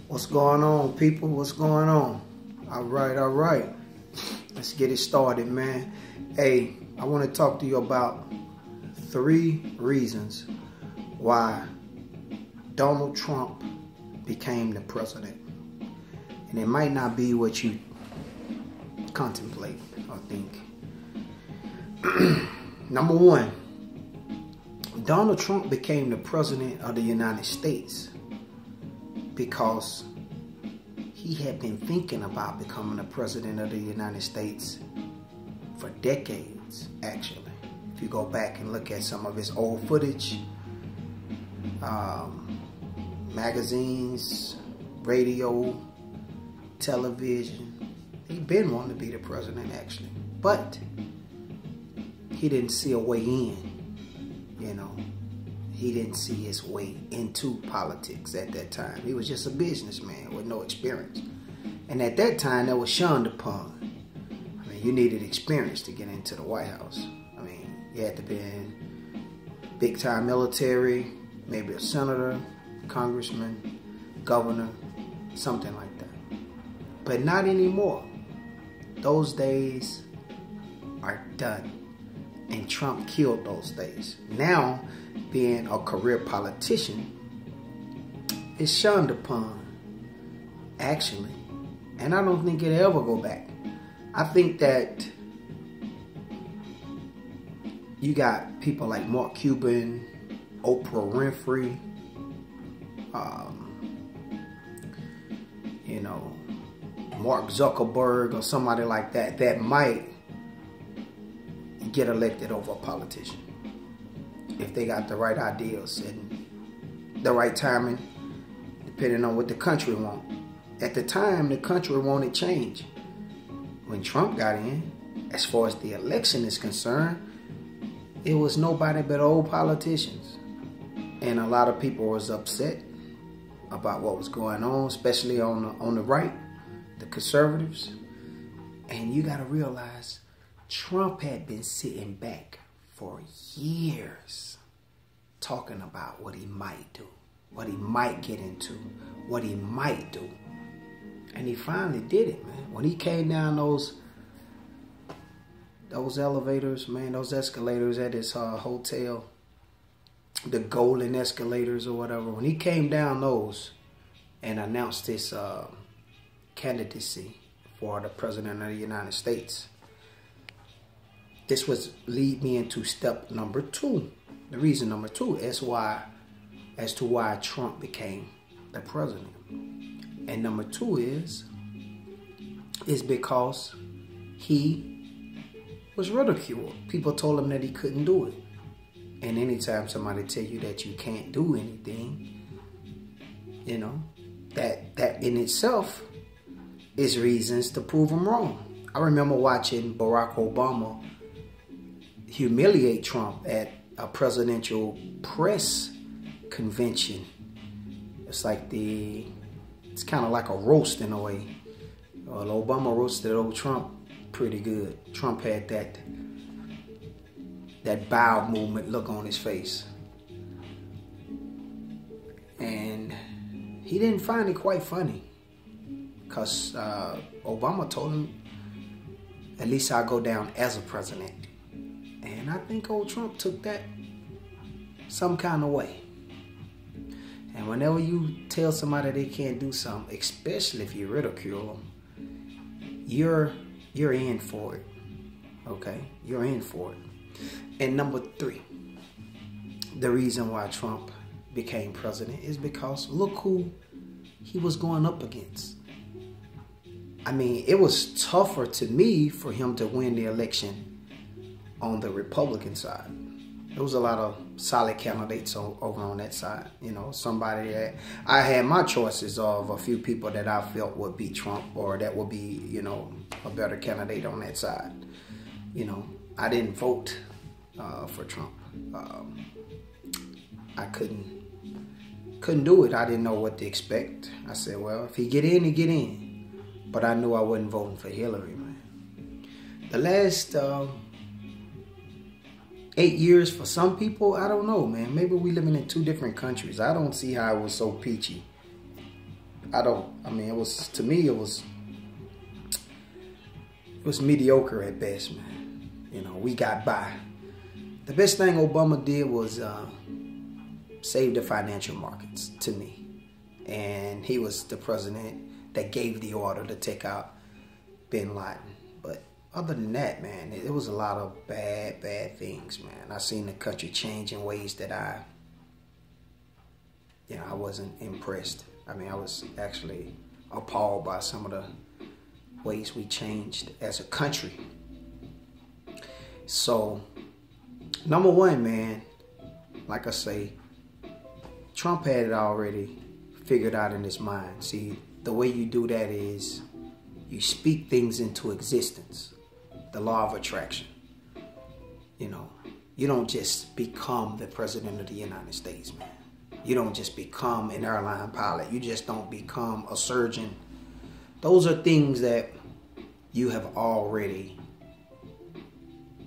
What's going on, people? What's going on? All right. Let's get it started, man. Hey, I want to talk to you about 3 reasons why Donald Trump became the president. And it might not be what you contemplate or think. Number 1, Donald Trump became the president of the United States because he had been thinking about becoming the president of the United States for decades, actually. If you go back and look at some of his old footage, magazines, radio, television, he'd been wanting to be the president, actually. But he didn't see a way in, you know. He didn't see his way into politics at that time. He was just a businessman with no experience. And at that time, that was shunned upon. I mean, you needed experience to get into the White House. I mean, you had to be in big-time military, maybe a senator, congressman, governor, something like that. But not anymore. Those days are done. And Trump killed those days. Now, being a career politician is shunned upon, actually. And I don't think it'll ever go back. I think that you got people like Mark Cuban, Oprah Winfrey, Mark Zuckerberg or somebody like that, that might get elected over a politician if they got the right ideas and the right timing, depending on what the country want. At the time, the country wanted change. When Trump got in, as far as the election is concerned, it was nobody but old politicians. And a lot of people was upset about what was going on, especially on the right, the conservatives. And you got to realize, Trump had been sitting back for years talking about what he might do, what he might get into, what he might do. And he finally did it, man. When he came down those elevators, man, those escalators at his hotel, the golden escalators or whatever, when he came down those and announced his candidacy for the president of the United States, this was lead me into step number 2. The reason number 2 is as to why Trump became the president. And number 2 is because he was ridiculed. People told him that he couldn't do it. And anytime somebody tell you that you can't do anything, you know, that in itself is reasons to prove them wrong. I remember watching Barack Obama humiliate Trump at a presidential press convention. It's kind of like a roast in a way. Well, Obama roasted old Trump pretty good. Trump had that bow movement look on his face. And he didn't find it quite funny. Because Obama told him, at least I'll go down as a president. And I think old Trump took that some kind of way. And whenever you tell somebody they can't do something, especially if you ridicule them, you're in for it. Okay? You're in for it. And number 3, the reason why Trump became president is because look who he was going up against. I mean, it was tougher to me for him to win the election on the Republican side. There was a lot of solid candidates over on that side. You know, somebody that I had my choices of a few people that I felt would beat Trump or that would be, you know, a better candidate on that side. You know, I didn't vote for Trump. I couldn't do it. I didn't know what to expect. I said, well, if he get in, he get in. But I knew I wasn't voting for Hillary, man. The last 8 years for some people, I don't know, man. Maybe we living in 2 different countries. I don't see how it was so peachy I mean, it was, to me, it was mediocre at best, man. You know, we got by. The best thing Obama did was save the financial markets, to me. And he was the president that gave the order to take out bin Laden. But other than that, man, it was a lot of bad things, man. I seen the country change in ways that I wasn't impressed. I mean, I was actually appalled by some of the ways we changed as a country. So, number one, man, like I say, Trump had it already figured out in his mind. See, the way you do that is you speak things into existence. The law of attraction. You know, you don't just become the president of the United States, man. You don't just become an airline pilot. You just don't become a surgeon. Those are things that you have already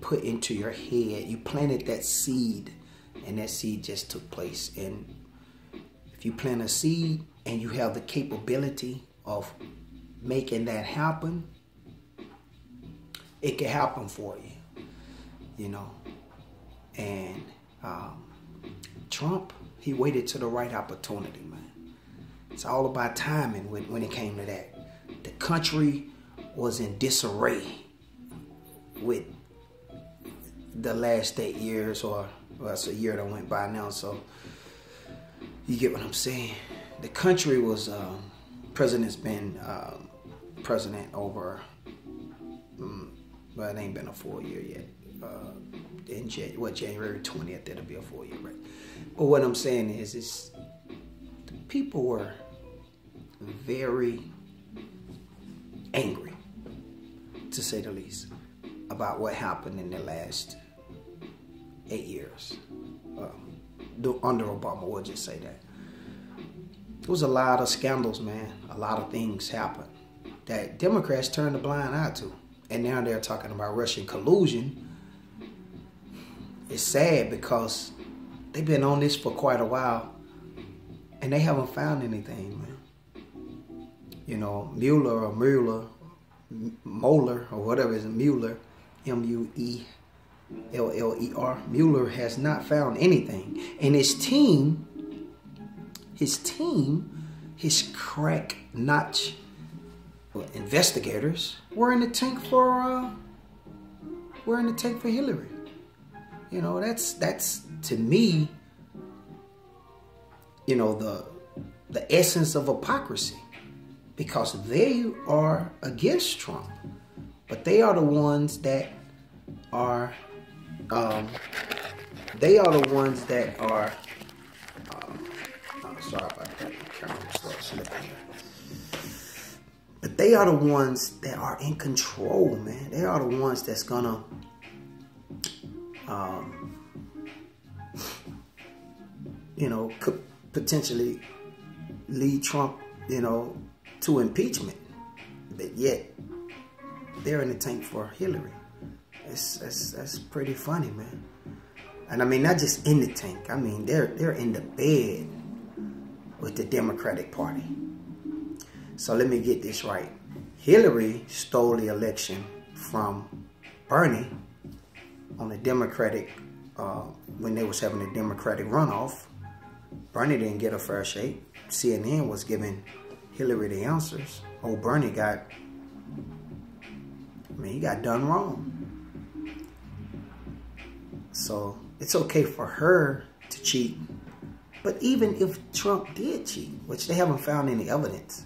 put into your head. You planted that seed, and that seed just took place. And if you plant a seed and you have the capability of making that happen, it can happen for you, you know. And Trump, he waited to the right opportunity, man. It's all about timing when it came to that. The country was in disarray with the last 8 years, or well, it's a year that went by now, so you get what I'm saying. The country was, president's been president over, well, it ain't been a full year yet. In January 20th, it'll be a full year, right? But what I'm saying is the people were very angry, to say the least, about what happened in the last 8 years. Under Obama, we'll just say that. There was a lot of scandals, man. A lot of things happened that Democrats turned a blind eye to. And now they're talking about Russian collusion. It's sad because they've been on this for quite a while and they haven't found anything, man. You know, Mueller, or whatever it is, Mueller, M-U-E-L-L-E-R, Mueller has not found anything. And his team, his crack-notch investigators were in the tank for Hillary. You know, that's to me, you know, the essence of hypocrisy, because they are against Trump, but they are the ones that are sorry about that, camera started slipping. But they are the ones that are in control, man. They are the ones that's gonna you know, could potentially lead Trump, you know, to impeachment. But yet they're in the tank for Hillary. That's pretty funny, man. And I mean, not just in the tank. I mean, they're in the bed with the Democratic Party. So let me get this right. Hillary stole the election from Bernie on the Democratic, when they was having a Democratic runoff. Bernie didn't get a fair shake. CNN was giving Hillary the answers. Old Bernie he got done wrong. So it's okay for her to cheat. But even if Trump did cheat, which they haven't found any evidence,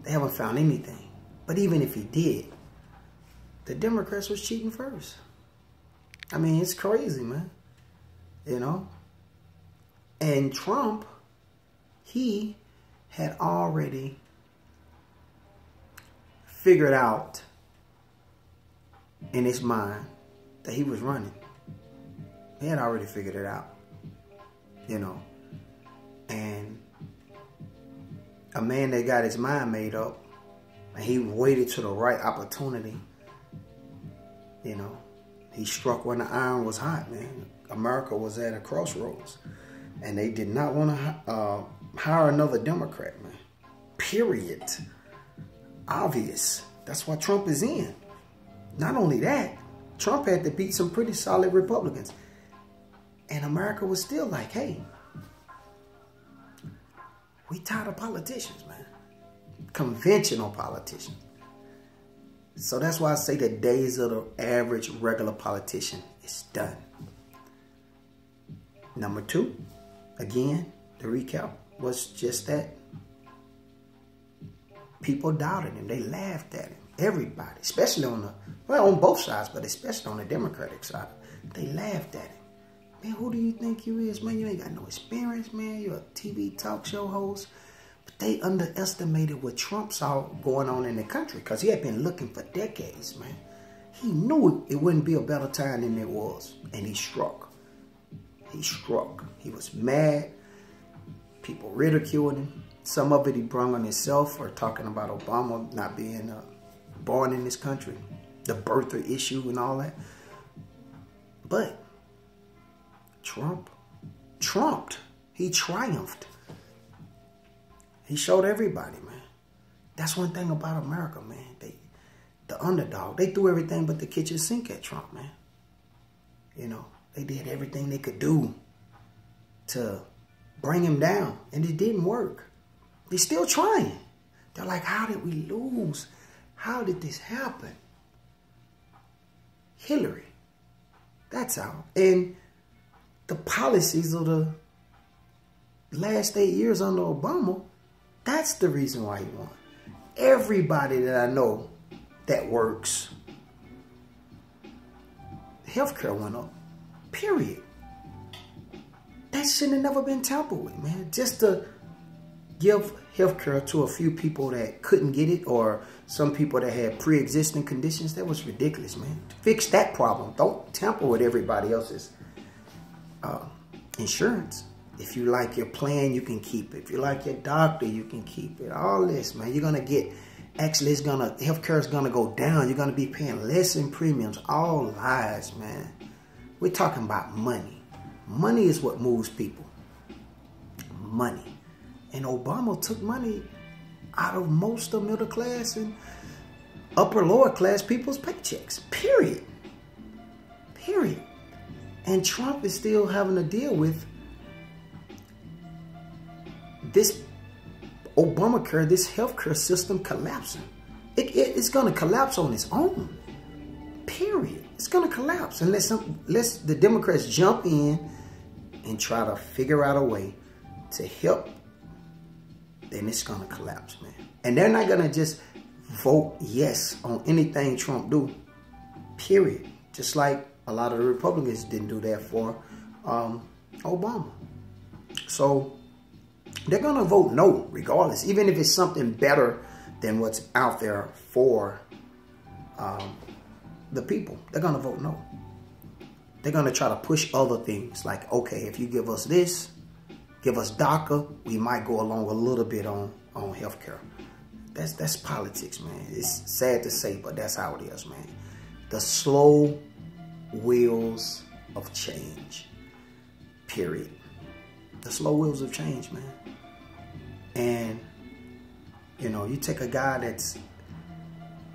they haven't found anything. But even if he did, the Democrats was cheating first. I mean, it's crazy, man. You know? And Trump, he had already figured out in his mind that he was running. He had already figured it out. You know? And a man that got his mind made up, and he waited to the right opportunity, you know, he struck when the iron was hot, man. America was at a crossroads, and they did not want to hire another Democrat, man. period. Obvious. That's why Trump is in. Not only that, Trump had to beat some pretty solid Republicans. And America was still like, hey, we tired of politicians, man. Conventional politicians. So that's why I say the days of the average regular politician is done. Number two, again, the recap was just that. People doubted him. They laughed at him. Everybody, especially on both sides, but especially on the Democratic side, they laughed at him. Man, who do you think you is, man? You ain't got no experience, man. You're a TV talk show host. But they underestimated what Trump saw going on in the country because he had been looking for decades, man. He knew it wouldn't be a better time than it was. And he struck. He struck. He was mad. People ridiculed him. Some of it he brought on himself for talking about Obama not being born in this country. The birther issue and all that. But Trump trumped. He triumphed. He showed everybody, man. That's one thing about America, man. The underdog. They threw everything but the kitchen sink at Trump, man. You know, they did everything they could do to bring him down. And it didn't work. They're still trying. They're like, how did we lose? How did this happen? Hillary. That's how. And the policies of the last 8 years under Obama, that's the reason why he won. Everybody that I know that works, healthcare went up. Period. That shouldn't have never been tampered with, man. Just to give healthcare to a few people that couldn't get it or some people that had pre-existing conditions, that was ridiculous, man. Fix that problem. Don't tamper with everybody else's insurance. If you like your plan, you can keep it. If you like your doctor, you can keep it. All this, man, you're going to get, actually, healthcare is going to go down. You're going to be paying less in premiums. All lies, man. We're talking about money. Money is what moves people. Money. And Obama took money out of most of middle class and upper lower class people's paychecks. Period. Period. And Trump is still having to deal with this Obamacare, this healthcare system collapsing. It's going to collapse on its own. Period. It's going to collapse unless the Democrats jump in and try to figure out a way to help. Then it's going to collapse, man. And they're not going to just vote yes on anything Trump do. Period. Just like a lot of the Republicans didn't do that for Obama. So they're going to vote no, regardless. Even if it's something better than what's out there for the people. They're going to vote no. They're going to try to push other things. Like, okay, if you give us this, give us DACA, we might go along a little bit on healthcare. That's politics, man. It's sad to say, but that's how it is, man. The slow wheels of change. Period. The slow wheels of change, man. And, you know, you take a guy that's,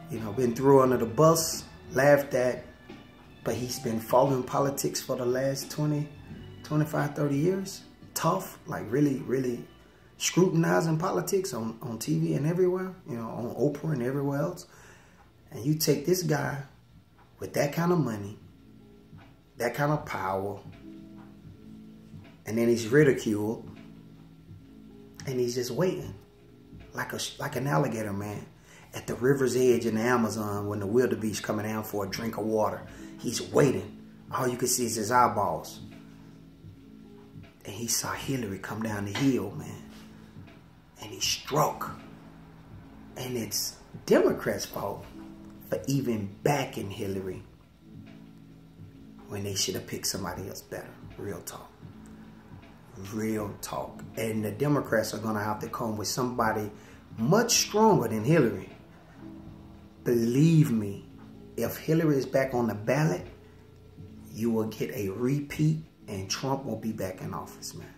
you know, been thrown under the bus, laughed at, but he's been following politics for the last 20, 25, 30 years. Tough, like really, really scrutinizing politics on TV and everywhere, you know, on Oprah and everywhere else. And you take this guy with that kind of money, that kind of power, and then he's ridiculed, and he's just waiting like an alligator, man, at the river's edge in the Amazon when the wildebeest coming down for a drink of water. He's waiting. All you can see is his eyeballs. And he saw Hillary come down the hill, man. And he struck. And it's Democrats' fault for even backing Hillary when they should have picked somebody else better. Real talk. Real talk. And the Democrats are going to have to come with somebody much stronger than Hillary. Believe me, if Hillary is back on the ballot, you will get a repeat and Trump will be back in office, man.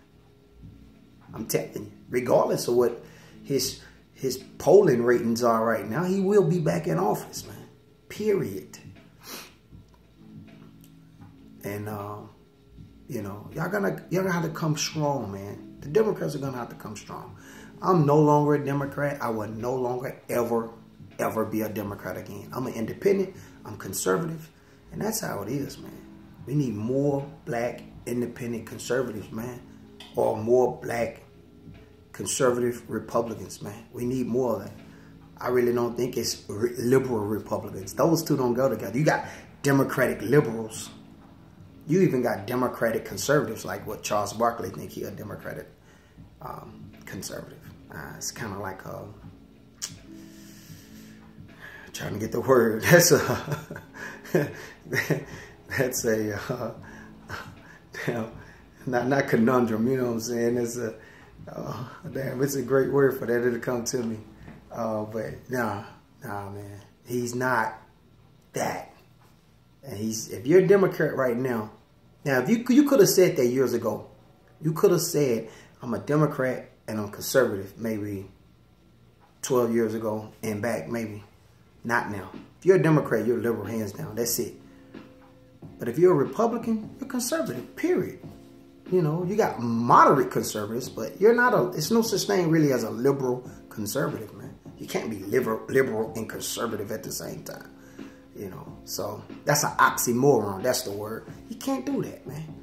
I'm telling you, regardless of what his his polling ratings are right now, he will be back in office, man. Period. And you know, y'all gonna have to come strong, man. The Democrats are gonna have to come strong. I'm no longer a Democrat. I will no longer ever be a Democrat again. I'm an independent. I'm conservative, and that's how it is, man. We need more black independent conservatives, man, or more black conservative Republicans, man. We need more of that. I really don't think it's liberal Republicans. Those two don't go together. You got Democratic liberals. You even got Democratic conservatives, like what Charles Barkley think he a Democratic conservative. It's kind of like trying to get the word. That's a not conundrum. You know what I'm saying? It's a damn. It's a great word for that. It'll come to me. But nah, man. He's not that. And if you're a Democrat right now, if you could have said that years ago. You could have said, I'm a Democrat and I'm conservative maybe 12 years ago and back maybe. Not now. If you're a Democrat, you're liberal, hands down. That's it. But if you're a Republican, you're conservative, period. You know, you got moderate conservatives, but you're not it's no such thing really as a liberal conservative, man. You can't be liberal and conservative at the same time. You know, so that's an oxymoron. That's the word. You can't do that, man.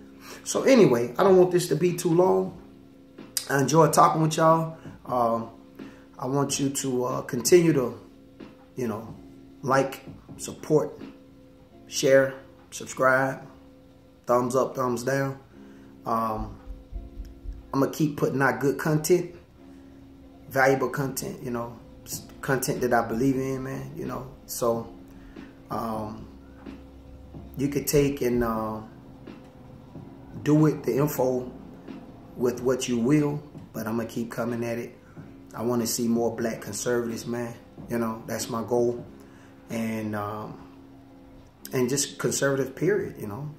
So anyway, I don't want this to be too long. I enjoy talking with y'all. I want you to continue to, you know, like, support, share, subscribe, thumbs up, thumbs down. I'm going to keep putting out good content, valuable content, you know, content that I believe in, man, you know. So you could take and do it, the info, with what you will, but I'm going to keep coming at it. I want to see more black conservatives, man. You know, that's my goal. And just conservative, period, you know.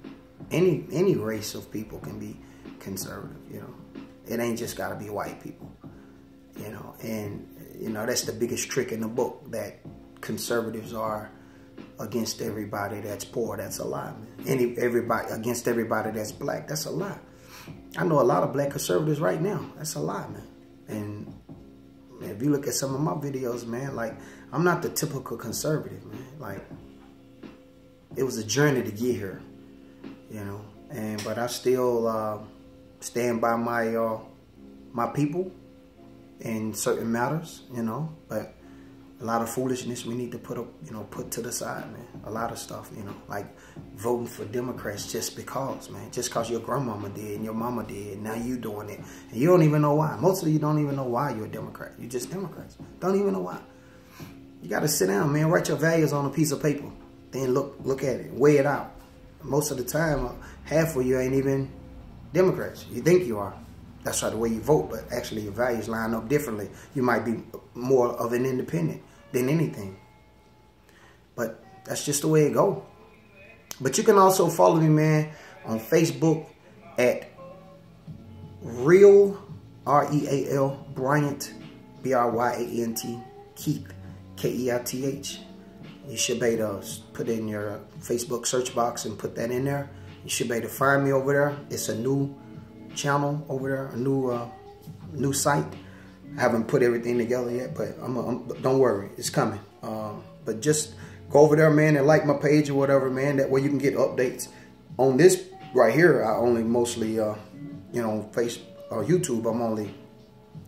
Any race of people can be conservative, you know. It ain't just got to be white people, you know. And, you know, that's the biggest trick in the book, that conservatives are against everybody that's poor. That's a lie, man. Everybody against everybody that's black. That's a lie. I know a lot of black conservatives right now. That's a lie, man. And if you look at some of my videos, man, like, I'm not the typical conservative, man. Like, it was a journey to get here, you know. But I still stand by my people in certain matters, you know. But a lot of foolishness we need to put to the side, man. A lot of stuff, you know, like voting for Democrats just because, man. Just because your grandmama did and your mama did, and now you doing it. And you don't even know why. Most of you don't even know why you're a Democrat. You're just Democrats. Don't even know why. You got to sit down, man. Write your values on a piece of paper. Then look at it. Weigh it out. Most of the time, half of you ain't even Democrats. You think you are. That's how the way you vote, but actually your values line up differently. You might be more of an independent than anything. But that's just the way it go. But you can also follow me, man, on Facebook at Real, R-E-A-L, Bryant, B-R-Y-A-N-T, Keith, K-E-I-T-H. You should be able to put it in your Facebook search box and put that in there. You should be able to find me over there. It's a new channel over there, a new site. I haven't put everything together yet, but don't worry, it's coming. But just go over there, man, and like my page or whatever, man. That way you can get updates. On this right here, I only mostly, you know, YouTube, I'm only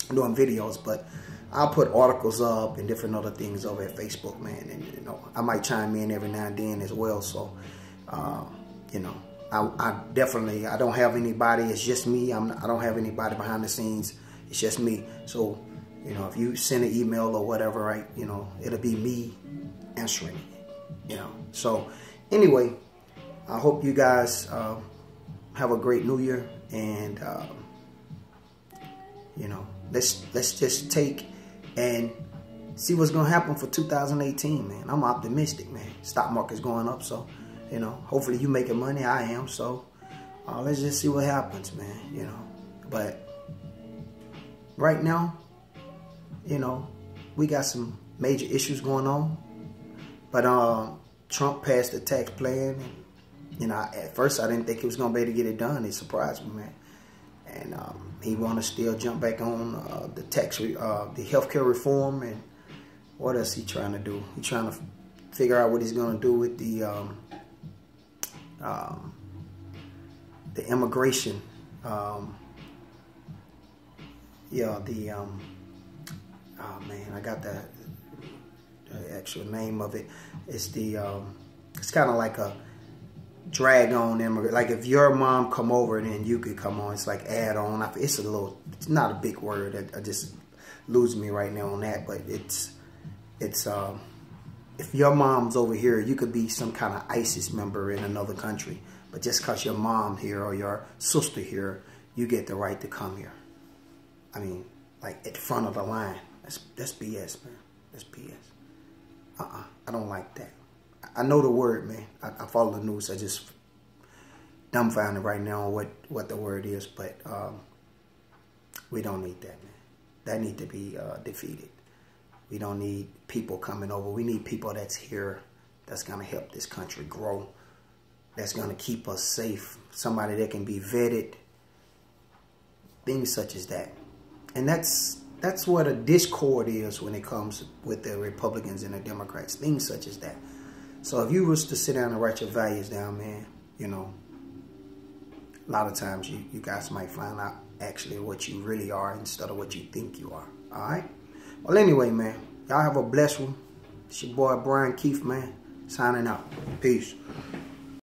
doing videos, but I'll put articles up and different other things over at Facebook, man. And, you know, I might chime in every now and then as well. So, you know, I definitely, I don't have anybody. It's just me. I don't have anybody behind the scenes. It's just me. So, you know, if you send an email or whatever, right, you know, it'll be me answering it, you know. So, anyway, I hope you guys have a great New Year. And, you know, let's just take and see what's going to happen for 2018, man. I'm optimistic, man. Stock market's going up, so, you know, hopefully you making money. I am, so let's just see what happens, man, you know. But right now, you know, we got some major issues going on. But Trump passed the tax plan. And, you know, at first I didn't think he was going to be able to get it done. It surprised me, man. And he want to still jump back on the healthcare reform. And what else he trying to do? He trying to figure out what he's going to do with the immigration. Oh man, I got the actual name of it. It's the it's kind of like a drag on immigrant. Like if your mom come over, then you could come on. It's like add on. It's not a big word. I just lose me right now on that. But it's if your mom's over here, you could be some kind of ISIS member in another country. But just because your mom here or your sister here, you get the right to come here. I mean, like at the front of the line. That's BS, man. That's BS. I don't like that. I know the word, man. I follow the news. I just dumbfounded right now on what the word is. But we don't need that, man. That need to be defeated. We don't need people coming over. We need people that's here, that's going to help this country grow, that's going to keep us safe, somebody that can be vetted, things such as that. And that's what a discord is when it comes with the Republicans and the Democrats, things such as that. So if you was to sit down and write your values down, man, you know, a lot of times you guys might find out actually what you really are instead of what you think you are. All right? Well, anyway, man, y'all have a blessed one. It's your boy, Brian Keith, man, signing out. Peace.